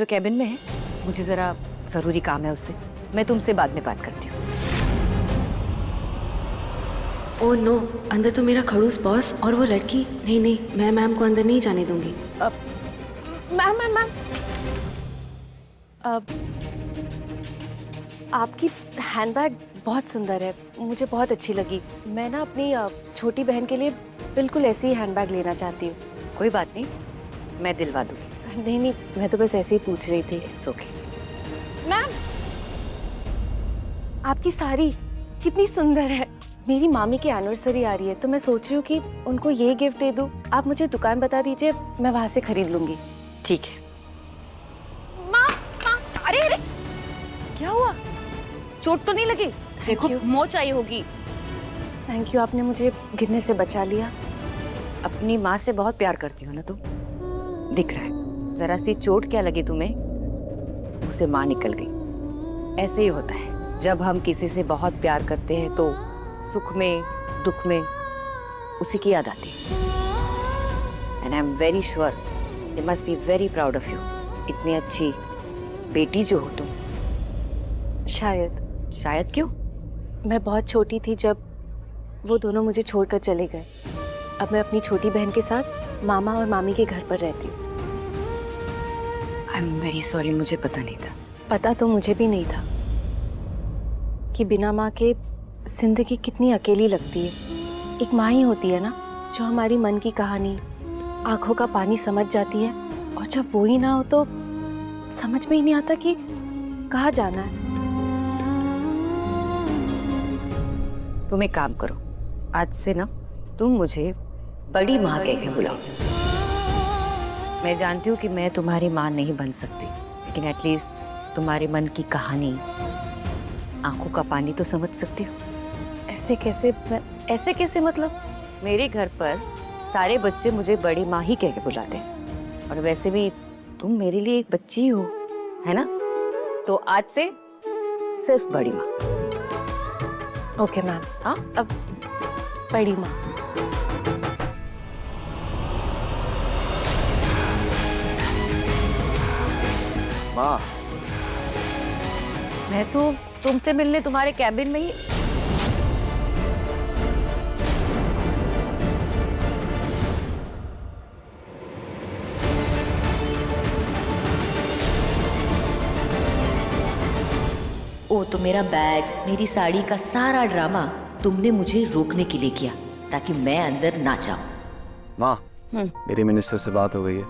जो कैबिन में है, मुझे जरा जरूरी काम है उससे। मैं तुमसे बाद में बात करती हूँ। ओह नो, अंदर तो मेरा खड़ूस बॉस और वो लड़की। नहीं नहीं, मैं मैम को अंदर नहीं जाने दूंगी। मैम मैम मैम, आपकी हैंडबैग बहुत सुंदर है, मुझे बहुत अच्छी लगी। मैं ना अपनी छोटी बहन के लिए बिल्कुल ऐसी ही हैंडबैग लेना चाहती हूँ। कोई बात नहीं, मैं दिलवा दूंगी। नहीं नहीं, मैं तो बस ऐसे ही पूछ रही थी। It's okay. मैम, आपकी साड़ी कितनी सुंदर है। मेरी मामी की एनिवर्सरी आ रही है, तो मैं सोच रही हूँ कि उनको ये गिफ्ट दे दूँ। आप मुझे दुकान बता दीजिए, मैं वहाँ से खरीद लूंगी। ठीक है। माँ, अरे अरे, क्या हुआ? चोट तो नहीं लगी? देखो मोच आई होगी। थैंक यू, आपने मुझे गिरने से बचा लिया। अपनी माँ से बहुत प्यार करती हो ना तुम, दिख रहा है। जरा सी चोट क्या लगी तुम्हें, उसे माँ निकल गई। ऐसे ही होता है, जब हम किसी से बहुत प्यार करते हैं तो सुख में दुख में उसी की याद आती है। And I am very sure they must be very proud of you. इतनी अच्छी बेटी जो हो तुम। शायद क्यों? मैं बहुत छोटी थी जब वो दोनों मुझे छोड़कर चले गए। अब मैं अपनी छोटी बहन के साथ मामा और मामी के घर पर रहती हूँ। आई एम वेरी सॉरी, मुझे पता नहीं था। पता तो मुझे भी नहीं था कि बिना माँ के जिंदगी कितनी अकेली लगती है। एक माँ ही होती है ना जो हमारी मन की कहानी, आंखों का पानी समझ जाती है, और जब वो ही ना हो तो समझ में ही नहीं आता कि कहाँ जाना है। तुम एक काम करो, आज से ना तुम मुझे बड़ी माँ कह के बुलाओ। मैं जानती हूँ कि मैं तुम्हारी माँ नहीं बन सकती, लेकिन एटलीस्ट तुम्हारे मन की कहानी, आंखों का पानी तो समझ सकती हो। ऐसे कैसे? ऐसे कैसे मतलब? मेरे घर पर सारे बच्चे मुझे बड़ी माँ ही कह के बुलाते हैं, और वैसे भी तुम मेरे लिए एक बच्ची हो, है ना? तो आज से सिर्फ बड़ी माँ। Okay ma'am. हाँ, अब बड़ी माँ। माँ, मैं तो तुमसे मिलने तुम्हारे कैबिन में ही। ओ, तो मेरा बैग, मेरी साड़ी का सारा ड्रामा तुमने मुझे रोकने के लिए किया ताकि मैं अंदर ना जाऊं। माँ, मेरी मिनिस्टर से बात हो गई है,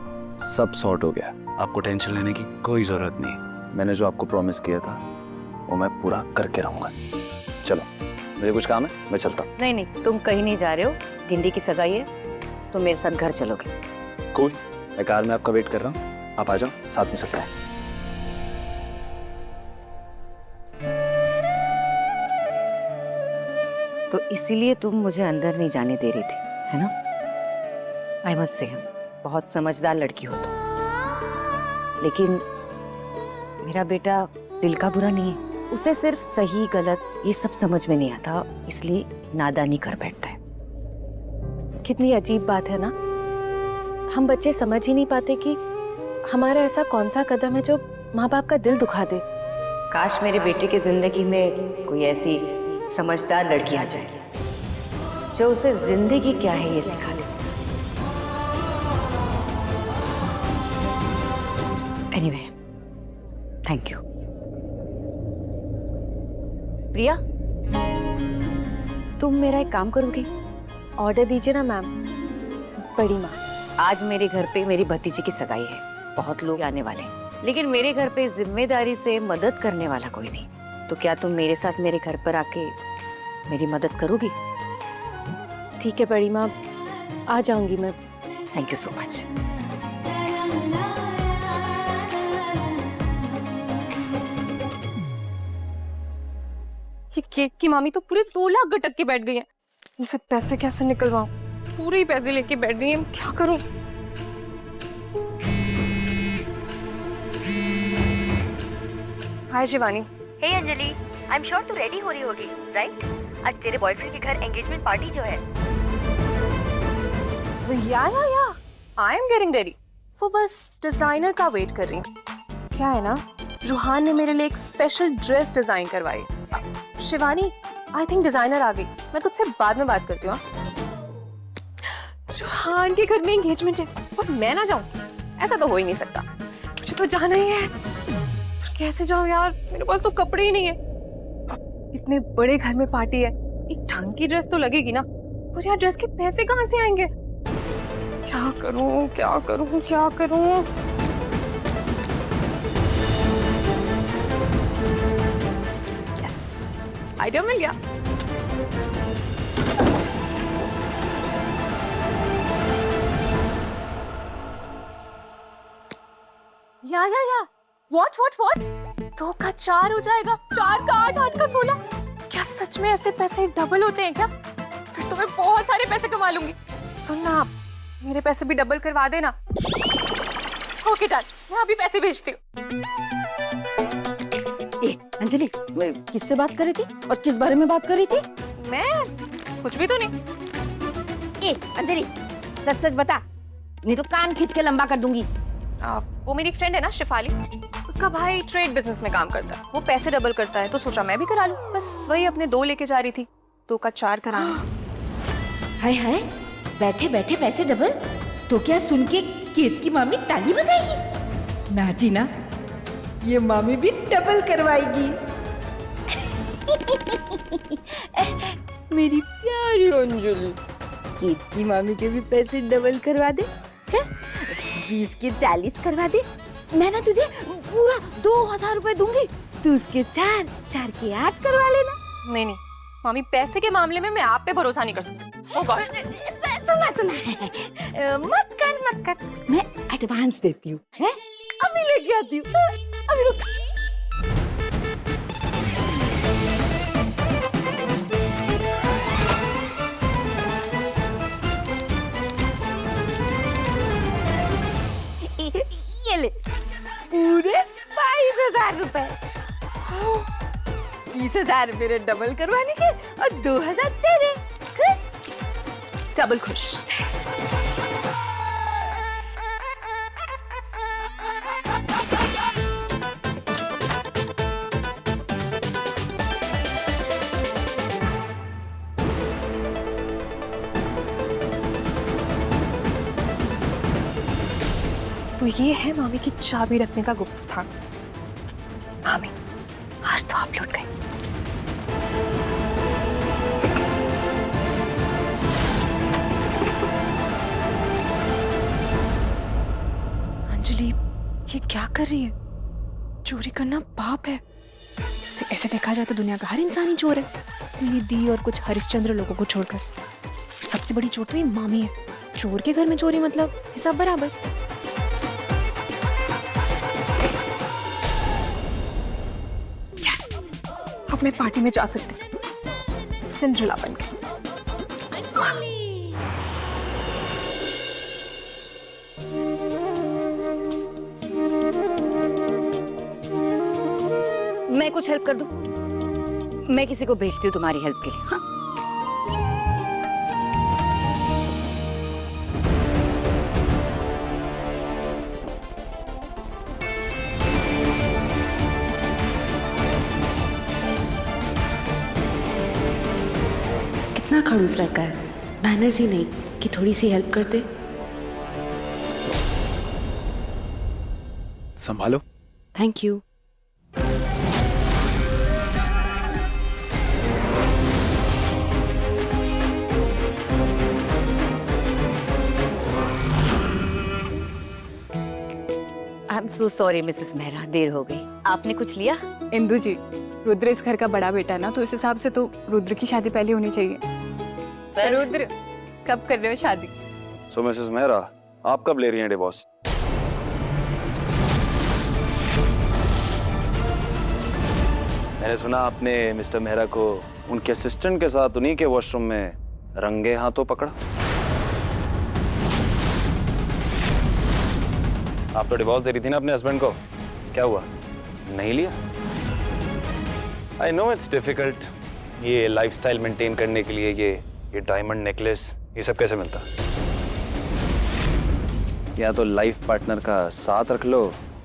सब सॉर्ट हो गया। आपको टेंशन लेने की कोई जरूरत नहीं। मैंने जो आपको प्रॉमिस किया था वो मैं पूरा करके रहूंगा। चलो, मुझे कुछ काम है, मैं चलता हूँ। नहीं नहीं, तुम कहीं नहीं जा रहे हो। गिंदी की सगाई है, तुम मेरे साथ घर चलोगे। कूल, मैं कार में आपका वेट कर रहा हूँ, आप आ जाओ, साथ में चलते हैं। तो इसीलिए तुम मुझे अंदर नहीं जाने दे रही थी, है ना? आई मस्ट से, बहुत समझदार लड़की हो तुम। लेकिन मेरा बेटा दिल का बुरा नहीं है, उसे सिर्फ सही गलत ये सब समझ में नहीं आता, इसलिए नादानी कर बैठता है। कितनी अजीब बात है ना, हम बच्चे समझ ही नहीं पाते कि हमारा ऐसा कौन सा कदम है जो माँ बाप का दिल दुखा दे। काश मेरे बेटे की जिंदगी में कोई ऐसी समझदार लड़की आ जाए जो उसे जिंदगी क्या है ये सिखा दे। Anyway, thank you. प्रिया, तुम मेरा एक काम करोगी? ऑर्डर दीजिए ना मैम। बड़ी माँ, आज मेरे घर पे मेरी भतीजी की सगाई है, बहुत लोग आने वाले हैं, लेकिन मेरे घर पे जिम्मेदारी से मदद करने वाला कोई नहीं। तो क्या तुम मेरे साथ मेरे घर पर आके मेरी मदद करोगी? ठीक है बड़ी माँ, आ जाऊंगी मैं। Thank you so much. ये केक की मामी तो पूरे 2 लाख गटक के बैठ गई है। इनसे पैसे कैसे निकलवाऊं? पूरे ही पैसे लेके बैठ गई है, क्या करूं? हाय शिवानी। हे अंजलि, आई एम श्योर तू रेडी हो रही होगी, राइट? आज तेरे बॉयफ्रेंड के घर एंगेजमेंट पार्टी जो है। या आई एम गेटिंग रेडी। वो बस डिजाइनर का वेट कर रही हूँ। क्या है ना, रूहान ने मेरे लिए एक स्पेशल ड्रेस डिजाइन करवाई। शिवानी, आई थिंक डिजाइनर आ गई, मैं तुझसे बाद में बात करती हूँ। रूहान के घर में एंगेजमेंट है और मैं ना जाऊँ, ऐसा तो हो ही नहीं सकता। मुझे तो जाना ही है। कैसे जाऊँ यार, मेरे पास तो कपड़े ही नहीं है। इतने बड़े घर में पार्टी है, एक ढंग की ड्रेस तो लगेगी ना। और यार ड्रेस के पैसे कहाँ से आएंगे? क्या करूँ क्या करूँ क्या करूँ? यस, आइडिया मिल गया। या व्हाट 2 का 4 हो जाएगा, 4 का 8, 8 का 16। क्या सच में ऐसे पैसे डबल होते हैं क्या? फिर तो मैं बहुत सारे पैसे कमा लूंगी। सुन ना, आप मेरे पैसे भी डबल करवा देना। ओके डन, मैं अभी पैसे भेजती हूँ। अंजलि, किससे बात कर रही थी और किस बारे में बात कर रही थी? मैं कुछ भी तो नहीं। अंजलि, सच सच बता, नहीं तो कान खींच के लंबा कर दूंगी। वो मेरी फ्रेंड है ना शिफाली, उसका भाई ट्रेड बिजनेस में काम करता है, वो पैसे डबल करता है, तो सोचा मैं भी करा लूं। बस वही अपने 2 लेके जा रही थी, 2 का 4 कराने। हाय हाय, बैठे बैठे पैसे डबल, तो क्या सुन के केत की मामी ताली बजाएगी? ना जी ना, ये मामी भी डबल करवाएगी। मेरी प्यारी अंजलि, केत की मामी के भी पैसे डबल करवा दे, 20 के 40 करवा दे। मैं ना तुझे पूरा 2000 रुपए दूंगी, तू उसके 4, 4 के 8 करवा लेना। नहीं नहीं मामी, पैसे के मामले में मैं आप पे भरोसा नहीं कर सकती। ओ गॉड, सुना मत कर, मैं एडवांस देती हूँ, अभी लेके आती हूँ, अभी रुक। ये ले पूरे 22,000 रुपए। 20,000 मेरे डबल करवाने के और 2,000 तेरे। खुश? डबल खुश। तो ये है मामी की चाबी रखने का गुप्त स्थान। मामी, आज तो आप लौट गए। अंजलि, ये क्या कर रही है? चोरी करना पाप है। ऐसे देखा जाए तो दुनिया का हर इंसान ही चोर है, इसमें ये दी और कुछ हरिश्चंद्र लोगों को छोड़कर। सबसे बड़ी चोर तो ये मामी है। चोर के घर में चोरी मतलब हिसाब बराबर। अब मैं पार्टी में जा सकती हूँ सिंड्रेला बनके। मैं कुछ हेल्प कर दूं? मैं किसी को भेजती हूँ तुम्हारी हेल्प के लिए। हाँ? कितना खड़ूस लड़का है, मैनर्स ही नहीं कि थोड़ी सी हेल्प कर दे। संभालो। Thank you. I am so sorry Mrs Mehra, देर हो गई। आपने कुछ लिया? इंदु जी, रुद्र इस घर का बड़ा बेटा है ना, तो इस हिसाब से तो रुद्र की शादी पहले होनी चाहिए। रुद्र, कब कर रहे हो शादी? सो मिसेस मेहरा, आप कब ले रही हैं डिवोर्स? मैंने सुना आपने मिस्टर मेहरा को उनके असिस्टेंट के साथ उन्हीं के वॉशरूम में रंगे हाथों पकड़ा। आप तो डिवोर्स दे रही थी ना अपने हस्बैंड को, क्या हुआ? नहीं लिया? आई नो इट्स डिफिकल्ट, ये लाइफस्टाइल मेंटेन करने के लिए ये डायमंड नेकलेस, ये सब कैसे मिलता? या तो लाइफ पार्टनर का साथ रख लो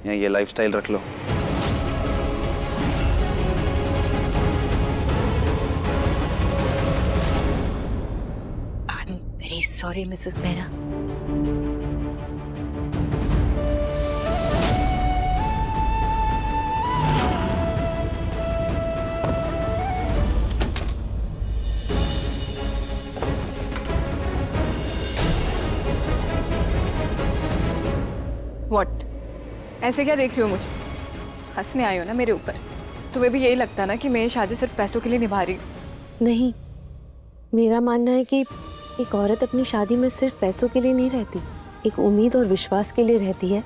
या ये लाइफस्टाइल रख लो। I'm very sorry, Mrs. Mehra. What? ऐसे क्या देख रही हो मुझे? हंसने आई हो ना मेरे ऊपर? तुम्हें भी यही लगता ना कि मैं ये शादी सिर्फ पैसों के लिए निभा रही हूँ? नहीं, मेरा मानना है कि एक औरत अपनी शादी में सिर्फ पैसों के लिए नहीं रहती, एक उम्मीद और विश्वास के लिए रहती है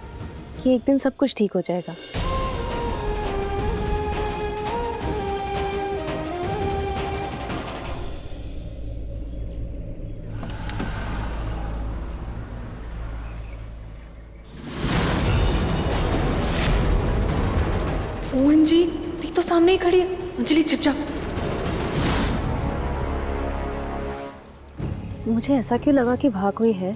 कि एक दिन सब कुछ ठीक हो जाएगा। ओ अंजी, दी तो सामने ही खड़ी है। अंजलि छिप जा। मुझे ऐसा क्यों लगा कि वहाँ कोई है?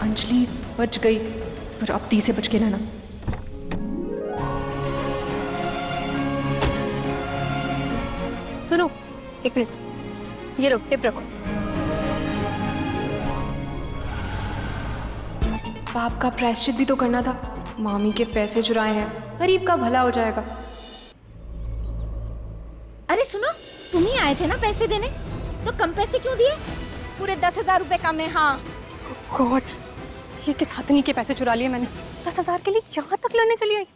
अंजलि बच गई, पर अब दी से बच के रहना। सुनो, एक मिनट, ये लो टिप रखो। पाप का प्रायश्चित भी तो करना था। मामी के पैसे चुराए हैं, गरीब का भला हो जाएगा। अरे सुनो, तुम ही आए थे ना पैसे देने, तो कम पैसे क्यों दिए? पूरे 10,000 रुपए कम है। हाँ गॉड, ये किस हथनी के पैसे चुरा लिए मैंने? 10,000 के लिए यहाँ तक लड़ने चली आई।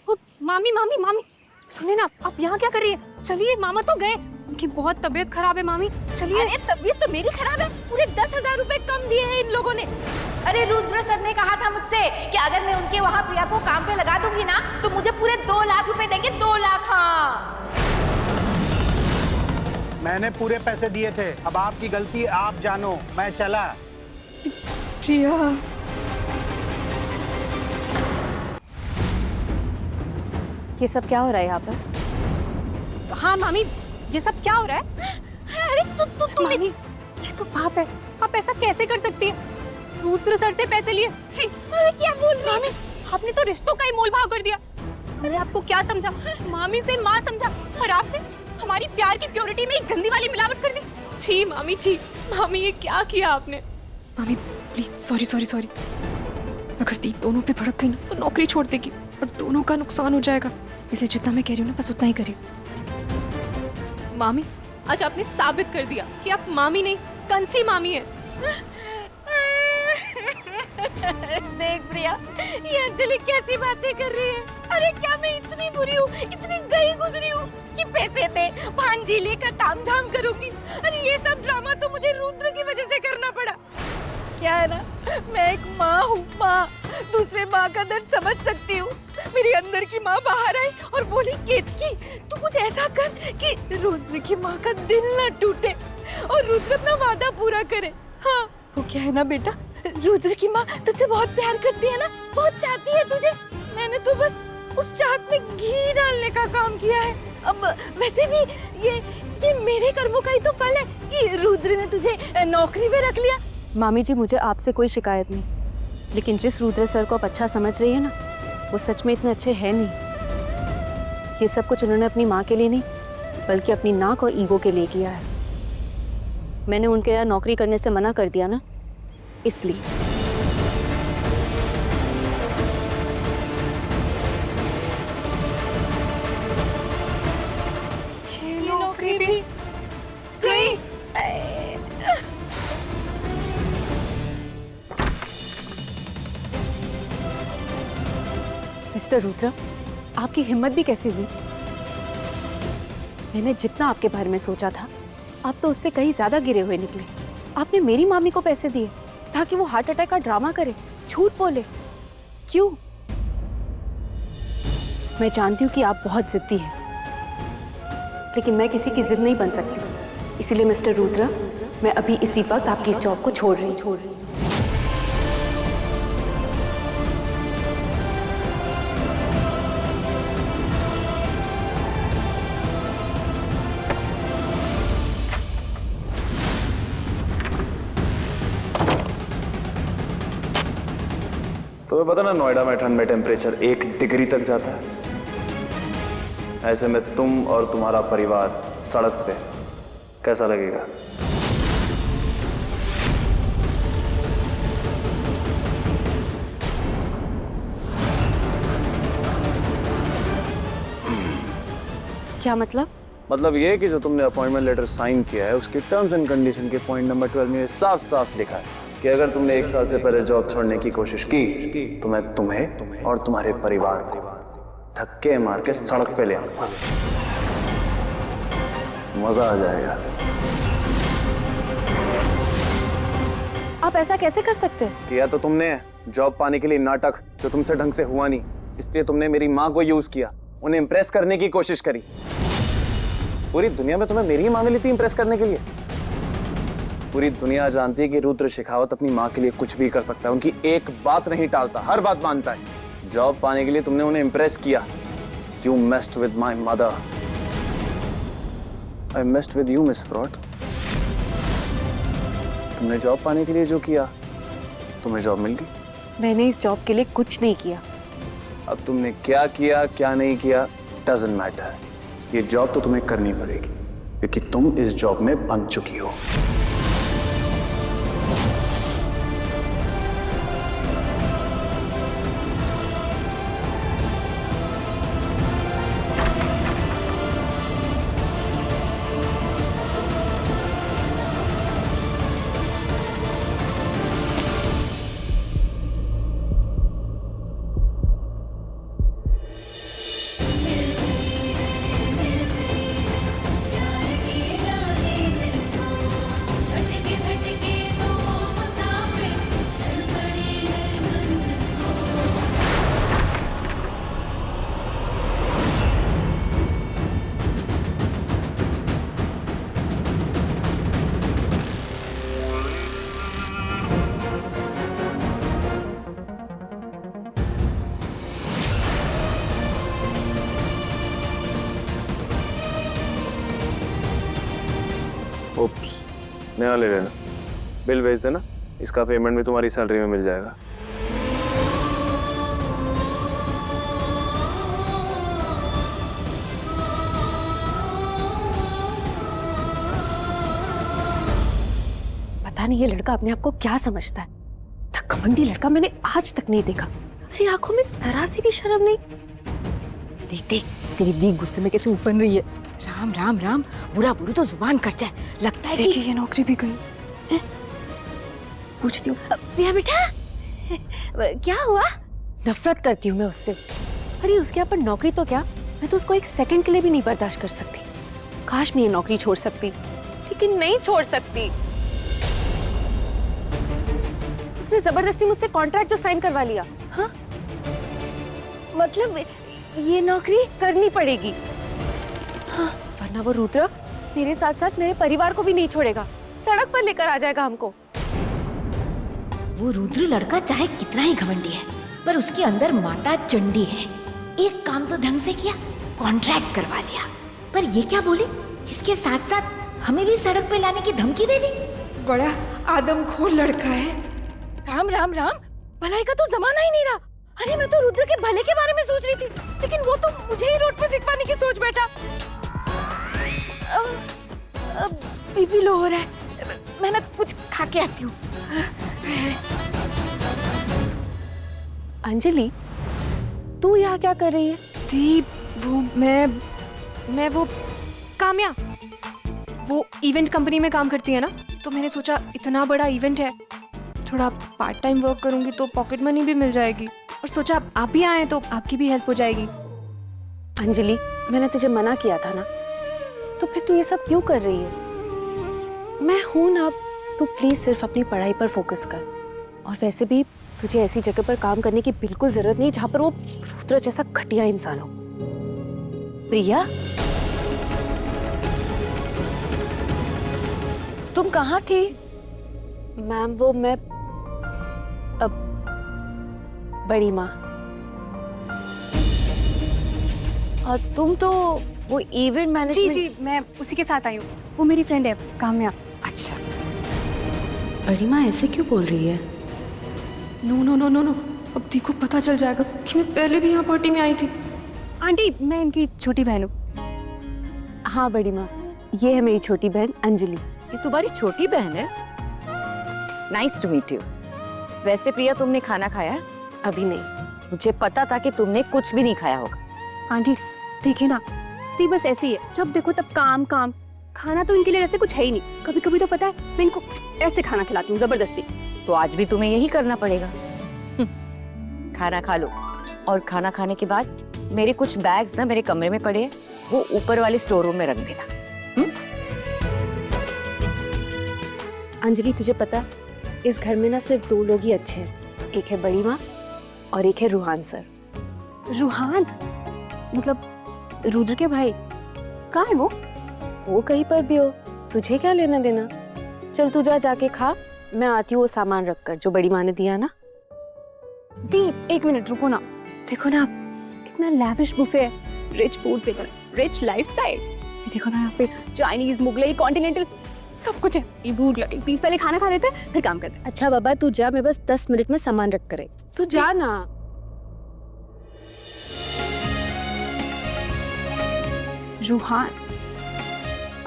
ओ, मामी मामी मामी, सुनिए ना, आप यहाँ क्या कर रही है? चलिए, मामा तो गए, उनकी बहुत तबीयत खराब है मामी, चलिए। अरे तबीयत तो मेरी खराब है, पूरे 10,000 रुपए कम दिए हैं इन लोगों ने। अरे रुद्र सर ने कहा था मुझसे कि अगर मैं उनके वहाँ प्रिया को काम पे लगा दूंगी ना, तो मुझे पूरे 2 लाख रुपए देंगे। 2 लाख। हाँ, मैंने पूरे पैसे दिए थे, अब आपकी गलती आप जानो, मैं चला। प्रिया, ये सब क्या हो रहा है यहाँ पर? हाँ मामी, ये सब क्या हो रहा है? अरे मामी, ये तो पाप है। आप ऐसा कैसे कर सकती है? रुद्र सर से पैसे लिए? छी! अरे क्या बोल रही मामी, आपने तो रिश्तों का ही मोल भाव कर दिया। मैंने आपको क्या समझा? मामी से माँ समझा, और आपने हमारी प्यार की प्योरिटी में एक गंदी वाली मिलावट कर दी। छी मामी, छी! मामी, ये क्या किया आपने? मामी प्लीज, सॉरी सॉरी सॉरी। अगर दी दोनों पे भड़क गई ना, तो नौकरी छोड़ देगी और दोनों का नुकसान हो जाएगा। इसलिए जितना मैं कह रही हूँ ना, बस उतना ही करिए। मामी, आज आपने साबित कर दिया कि आप मामी नहीं, कंसी मामी है। देख प्रिया, ये अंजलि कैसी बातें कर रही है। अरे क्या मैं इतनी बुरी हूँ, इतनी गई गुजरी हूँ कि पैसे दे भांजी लेकर तामझाम करूंगी? अरे ये सब ड्रामा तो मुझे रुद्र की वजह से करना पड़ा। क्या है ना, मैं एक माँ हूँ, माँ। दूसरे माँ का दर्द समझ सकती हूँ। मेरी अंदर की माँ बाहर आई और बोली, केतकी तू कुछ ऐसा कर कि रुद्र की माँ का दिल ना टूटे और रुद्र अपना वादा पूरा करे। हाँ, वो क्या है ना बेटा, रुद्र की माँ तुझसे बहुत प्यार करती है ना, बहुत चाहती है तुझे। मैंने तो बस उस चाहत में घी डालने का काम किया है। अब वैसे भी ये मेरे कर्मों का ही तो फल है कि रुद्र ने तुझे नौकरी पे रख लिया। मामी जी, मुझे आपसे कोई शिकायत नहीं, लेकिन जिस रुद्र सर को आप अच्छा समझ रही है ना, वो सच में इतने अच्छे हैं नहीं। ये सब कुछ उन्होंने अपनी माँ के लिए नहीं, बल्कि अपनी नाक और ईगो के लिए किया है। मैंने उनके यहाँ नौकरी करने से मना कर दिया ना, इसलिए। ये नौकरी भी गई। मिस्टर रुद्र, आपकी हिम्मत भी कैसी हुई? मैंने जितना आपके बारे में सोचा था, आप तो उससे कहीं ज्यादा गिरे हुए निकले। आपने मेरी मामी को पैसे दिए ताकि वो हार्ट अटैक का ड्रामा करे, झूठ बोले। क्यों? मैं जानती हूँ कि आप बहुत जिद्दी हैं, लेकिन मैं किसी की जिद नहीं बन सकती। इसीलिए मिस्टर रुद्र, मैं अभी इसी वक्त आपकी इस जॉब को छोड़ रही हूँ। तुम्हें पता ना नोएडा में ठंड में टेम्परेचर 1 डिग्री तक जाता है। ऐसे में तुम और तुम्हारा परिवार सड़क पे कैसा लगेगा? क्या मतलब? मतलब ये कि जो तुमने अपॉइंटमेंट लेटर साइन किया है उसके टर्म्स एंड कंडीशन के पॉइंट नंबर 12 में साफ साफ लिखा है कि अगर तुमने 1 साल से पहले जॉब छोड़ने की कोशिश की तो मैं तुम्हें और तुम्हारे परिवार को धक्के मार के सड़क पे ले आऊंगा। मजा आ जाएगा। आप ऐसा कैसे कर सकते हैं? किया तो तुमने जॉब पाने के लिए नाटक जो तुमसे ढंग से हुआ नहीं, इसलिए तुमने मेरी माँ को यूज किया, उन्हें इंप्रेस करने की कोशिश करी। पूरी दुनिया में तुम्हें मेरी ही माँ मिली थी इंप्रेस करने के लिए। पूरी दुनिया जानती है कि रुद्र शेखावत अपनी माँ के लिए कुछ भी कर सकता है, उनकी एक बात नहीं टालता, हर बात मानता है। जॉब पाने के लिए तुमने उन्हें इंप्रेस किया। You messed with my mother. I messed with you, Miss Fraud. तुमने जॉब पाने के लिए जो किया, तुम्हें जॉब मिल गई। मैंने इस जॉब के लिए कुछ नहीं किया। अब तुमने क्या किया क्या नहीं किया डजंट मैटर। ये जॉब तो तुम्हें करनी पड़ेगी क्योंकि तुम इस जॉब में बंध चुकी हो। ओप्स, नया ले लेना, बिल भेज देना, इसका पेमेंट भी तुम्हारी सैलरी में मिल जाएगा। पता नहीं ये लड़का अपने आप को क्या समझता है। घमंडी लड़का मैंने आज तक नहीं देखा। अरे आंखों में जरा सी भी शर्म नहीं। देख देख तेरी दी गुस्से में कैसे उफन रही है। राम राम राम, बुरा बुरी तो जुबान कट जाए। लगता है कि देखिए ये नौकरी भी गई। पूछती हूँ प्रिया बेटा क्या हुआ? नफरत करती हूँ मैं उससे। अरे उसके यहाँ पर नौकरी तो क्या, मैं तो उसको 1 सेकंड के लिए भी नहीं बर्दाश्त कर सकती। काश मैं ये नौकरी छोड़ सकती, लेकिन नहीं छोड़ सकती। उसने जबरदस्ती मुझसे कॉन्ट्रैक्ट जो साइन करवा लिया। हाँ मतलब ये नौकरी करनी पड़ेगी। हाँ, वरना वो रुद्र मेरे साथ साथ मेरे परिवार को भी नहीं छोड़ेगा, सड़क पर लेकर आ जाएगा हमको। वो रुद्र लड़का चाहे कितना ही घमंडी है, पर उसके अंदर माता चंडी है। एक काम तो ढंग से किया, कॉन्ट्रैक्ट करवा लिया, पर ये क्या बोली, इसके साथ साथ हमें भी सड़क पे लाने की धमकी दे दी। बड़ा आदमखोर लड़का है। राम राम राम, भलाई का तो जमाना ही नहीं रहा। अरे मैं तो रुद्र के भले के बारे में सोच रही थी, लेकिन वो तो मुझे ही रोड पे फिकवाने की सोच बैठा। बीपी लो हो रहा है, मैं ना कुछ खा के आती हूँ। अंजलि, तू यहाँ क्या कर रही है? दी वो मैं वो काम्या वो इवेंट कंपनी में काम करती है ना, तो मैंने सोचा इतना बड़ा इवेंट है, थोड़ा पार्ट टाइम वर्क करूंगी तो पॉकेट मनी भी मिल जाएगी, और सोचा आप भी आए तो आपकी भी हेल्प हो जाएगी। अंजलि, मैंने तुझे मना किया था ना, तो फिर तू ये सब क्यों कर रही है? मैं हूं ना, तू प्लीज सिर्फ अपनी पढ़ाई पर फोकस कर। और वैसे भी तुझे ऐसी जगह पर काम करने की बिल्कुल जरूरत नहीं जहां पर वो रुद्र जैसा घटिया इंसान हो। प्रिया, तुम कहाँ थी? मैम वो मैं बड़ी माँ। और तुम तो वो इवेंट मैनेजमेंट। जी मैं उसी के साथ आई हूँ, वो मेरी फ्रेंड है काम्या। अच्छा, बड़ी माँ ऐसे क्यों बोल रही है? No no no no no, अब दी को पता चल जाएगा कि मैं पहले भी यहाँ पार्टी में आई थी। आंटी मैं इनकी छोटी बहन हूँ। हाँ बड़ी माँ, ये है मेरी छोटी बहन अंजलि। ये तुम्हारी छोटी बहन है? Nice to meet you. वैसे प्रिया तुमने खाना खाया है? अभी नहीं। मुझे पता था कि तुमने कुछ भी नहीं खाया होगा। आंटी देखिए ना, दी बस ऐसी ही है, जब देखो तब काम काम। खाना तो इनके लिए ऐसे कुछ है ही नहीं। कभी कभी तो पता है मैं इनको ऐसे खाना खिलाती हूँ जबरदस्ती। तो आज भी तुम्हें यही करना पड़ेगा। खाना खा लो, और खाना खाने के बाद मेरे कुछ बैग्स ना मेरे कमरे में पड़े हैं, वो ऊपर वाले स्टोर रूम में रख देना। अंजलि तुझे पता, इस घर में ना सिर्फ 2 लोग ही अच्छे हैं, एक है बड़ी माँ और एक है रूहान सर। रूहान मतलब रुद्र के भाई? कहाँ है वो कहीं पर भी हो, तुझे क्या लेना देना। चल तू जा जाके खा, मैं आती हूँ वो सामान रख कर जो बड़ी माँ ने दिया ना। दी 1 मिनट रुको ना, देखो ना कितना लैविश बुफे है, रिच फूड, देखो रिच लाइफस्टाइल। देखो ना यहाँ पे चाइनीज, मुगलई, कॉन्टिनेंटल सब कुछ है। ये भूख लगी, प्लीज पहले खाना खा लेते हैं फिर काम करते हैं। अच्छा बाबा तू जा, मैं बस 10 मिनट में सामान रख कर आई। तू जा ना। रूहान,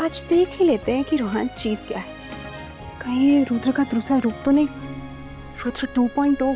आज देख ही लेते हैं कि रूहान चीज क्या है। कहीं ये रुद्र का दूसरा रूप तो नहीं, रुद्र 2.0।